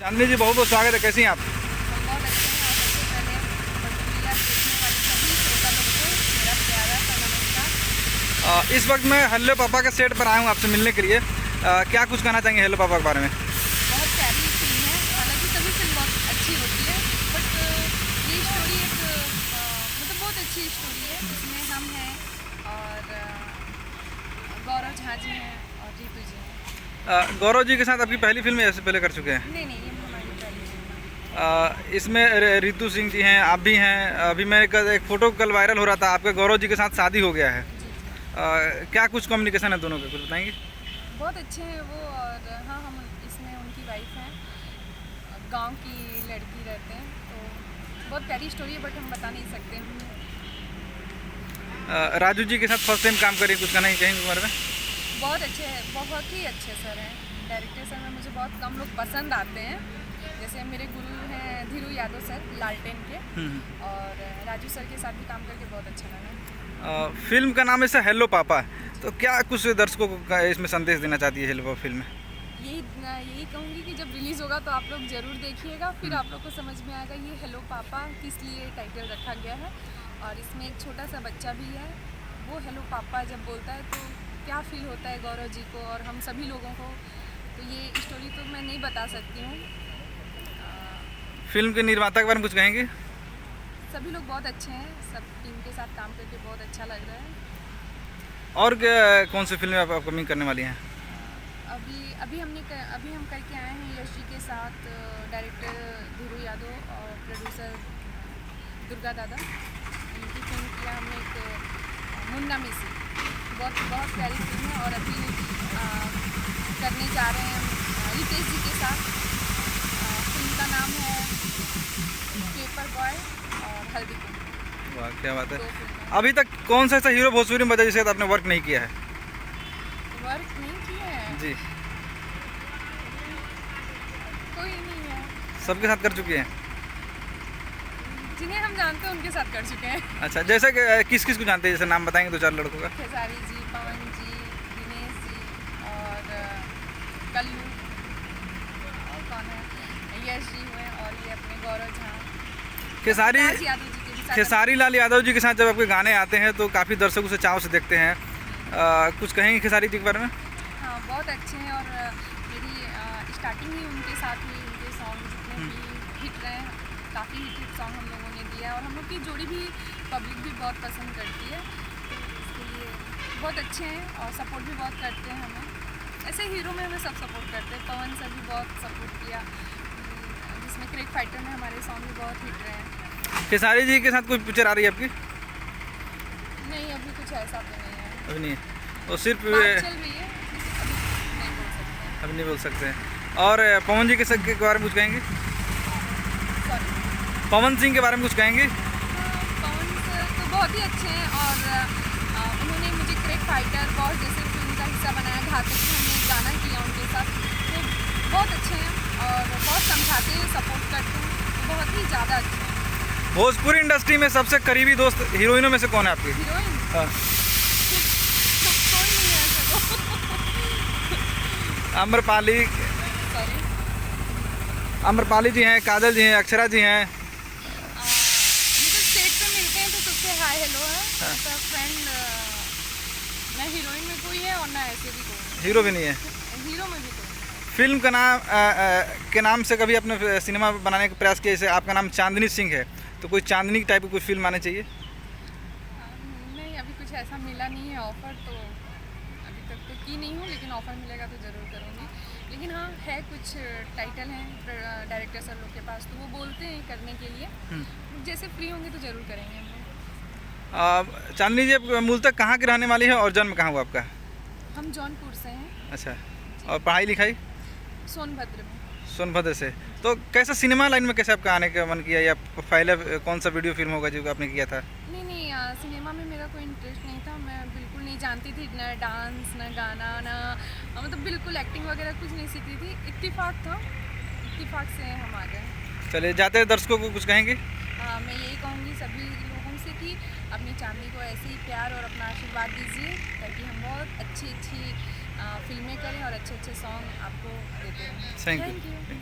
चांदनी जी, बहुत बहुत स्वागत है। कैसी हैं आप? हम बहुत अच्छे हैं। और सबसे पहले भोजपुरिया देखने वाले सभी श्रोता लोग को मेरा प्यारा सा नमस्कार। इस वक्त मैं हेलो पापा के सेट पर आया हूँ आपसे मिलने के लिए। क्या कुछ कहना चाहेंगे हेलो पापा के बारे में? बहुत प्यारी फिल्म है। हालांकि सभी फिल्म बहुत अच्छी होती है, बट ये स्टोरी एक मतलब बहुत अच्छी स्टोरी है। इसमें हम हैं और गौरव झा जी हैं और जीतू जी हैं। गौरव जी के साथ आपकी पहली फिल्म ऐसे पहले कर चुके हैं? नहीं, ये हमारी पहली फिल्म है। इसमें रितु सिंह जी हैं, आप भी हैं। अभी मैं एक फ़ोटो कल वायरल हो रहा था, आपके गौरव जी के साथ शादी हो गया है। जी जी, क्या कुछ कम्युनिकेशन है दोनों का, कुछ बताएंगे? बहुत अच्छे हैं वो। और हाँ, हम इसमें उनकी वाइफ हैं, गांव की लड़की रहते हैं, तो बहुत प्यारी स्टोरी है, बट हम बता नहीं सकते हैं। राजू जी के साथ फर्स्ट टाइम काम करें, कुछ कहना ही कहेंगे इस बारे में? बहुत अच्छे हैं, बहुत ही अच्छे सर हैं। डायरेक्टर सर में मुझे बहुत कम लोग पसंद आते हैं। जैसे मेरे गुरु हैं धीरू यादव सर, लालटेन के। और राजू सर के साथ भी काम करके बहुत अच्छा लगा। फिल्म का नाम ऐसा हेलो पापा, तो क्या कुछ दर्शकों को इसमें संदेश देना चाहती है हेलो पापा फिल्म में? यही कहूँगी कि जब रिलीज़ होगा तो आप लोग ज़रूर देखिएगा, फिर आप लोग को समझ में आएगा ये हेलो पापा किस लिए टाइटल रखा गया है। और इसमें एक छोटा सा बच्चा भी है, वो हेलो पापा जब बोलता है तो क्या फील होता है गौरव जी को और हम सभी लोगों को, तो ये स्टोरी तो मैं नहीं बता सकती हूँ। फिल्म के निर्माता के बारे में कुछ कहेंगे? सभी लोग बहुत अच्छे हैं, सब टीम के साथ काम करके बहुत अच्छा लग रहा है। और कौन सी फिल्में आप अपकमिंग करने वाली हैं? अभी हम करके आए हैं यश जी के साथ, डायरेक्टर धीरू यादव और प्रोड्यूसर दुर्गा दादा, उनकी फिल्म किया हमने एक मुन्ना मिसी। बहुत प्यारी फिल्म है। और अभी करने जा रहे हैं हम रितेश जी के साथ। फिल्म का नाम है पेपर बॉय और हल्दी कुंकू। वाह, क्या बात है। 2 फिल्में। अभी तक कौन सा ऐसा हीरो भोजपुरी में बचा जिसके साथ आपने वर्क नहीं किया है? वर्क नहीं किया है? जी, कोई नहीं है। सबके साथ कर चुकी हैं? जिन्हें हम जानते हैं उनके साथ कर चुके हैं। अच्छा, जैसे कि किस किस को जानते हैं, जैसे नाम बताएंगे 2-4 लड़कों का? खेसारी जी, पवन जी, दिनेश जी और कल्लू, और कौन है, यश जी हुए, और ये अपने गौरव झा, खेसारी राज यादव जी के भी साथ। खेसारी लाल यादव जी के साथ जब आपके गाने आते हैं तो काफ़ी दर्शक उसे चाव से देखते हैं। कुछ कहेंगे खेसारी जी के बारे में? हाँ, बहुत अच्छे हैं। और मेरी स्टार्टिंग ही उनके साथ हुई। उनके सॉन्ग जितने भी हिट रहे हैं, काफ़ी हिट सॉन्ग हम लोगों ने दिया है, और हम लोग की जोड़ी भी पब्लिक भी बहुत पसंद करती है, तो इसके लिए बहुत अच्छे हैं और सपोर्ट भी बहुत करते हैं हमें। ऐसे हीरो में हमें सब सपोर्ट करते हैं। पवन सर भी बहुत सपोर्ट किया, जिसमें क्रिक फाइटर में हमारे सॉन्ग भी बहुत हिट रहे हैं। खेसारी जी के साथ कोई पिक्चर आ रही है आपकी? नहीं, अभी कुछ ऐसा तो नहीं है। अभी नहीं है, तो सिर्फ बात चल रही है, अभी नहीं बोल सकते। अभी नहीं बोल सकते हैं। और पवन जी के बारे में कुछ कहेंगे? सॉरी, पवन सिंह के बारे में कुछ कहेंगे? पवन सर तो बहुत ही अच्छे हैं। और उन्होंने मुझे क्रिक फाइटर बॉस जैसे फिल्म का हिस्सा बनाया। घातक में हमने एक गाना किया उनके साथ, तो बहुत अच्छे हैं और बहुत समझाते हैं, सपोर्ट करते हैं, तो बहुत ही ज़्यादा अच्छे हैं। भोजपुरी इंडस्ट्री में सबसे करीबी दोस्त हीरोइनों में से कौन है आपकी? हीरोइन हाँ। कोई नहीं है ऐसा तो। आम्रपाली सॉरी, आम्रपाली जी हैं, काजल जी हैं, अक्षरा जी हैं। मतलब स्टेट पे मिलते हैं तो सबसे हाय हेलो है। हाँ। ऐसा फ्रेंड ना हीरोइन में कोई है और ना ऐसे भी कोई है। हीरो भी नहीं है? हीरो में भी कोई है। फिल्म का नाम के नाम से कभी अपने सिनेमा बनाने का प्रयास किया? जैसे आपका नाम चांदनी सिंह है, तो कोई चांदनी टाइप की कोई फिल्म आनी चाहिए? नहीं, अभी कुछ ऐसा मिला नहीं है ऑफ़र, तो अभी तक तो की नहीं हूँ, लेकिन ऑफ़र मिलेगा तो ज़रूर करूँगी। लेकिन हाँ, है कुछ टाइटल हैं डायरेक्टर सर लोग के पास, तो वो बोलते हैं करने के लिए। जैसे फ्री होंगे तो ज़रूर करेंगे हम लोग। चांदनी जी, आप मूलतः कहाँ की रहने वाली है और जन्म कहाँ हुआ आपका? हम जौनपुर से हैं। अच्छा, और पढ़ाई लिखाई? सोनभद्र में। सोनभद्र से। तो कैसा सिनेमा लाइन में कैसे आपका आने का मन किया, या पहले कौन सा वीडियो फिल्म होगा जो आपने किया था? नहीं, सिनेमा में मेरा कोई इंटरेस्ट नहीं था। मैं बिल्कुल नहीं जानती थी, ना डांस, ना गाना, ना मतलब बिल्कुल एक्टिंग वगैरह कुछ नहीं सीखी थी। इत्तेफाक था, इत्तेफाक से हम आ गए। चलिए, जाते हैं दर्शकों को कुछ कहेंगे? मैं यही कहूँगी सभी लोगों से कि अपनी चांदनी को ऐसे ही प्यार और अपना आशीर्वाद दीजिए, ताकि हम बहुत अच्छी फिल्में करें और अच्छे सॉन्ग आपको देते रहें। Thank you.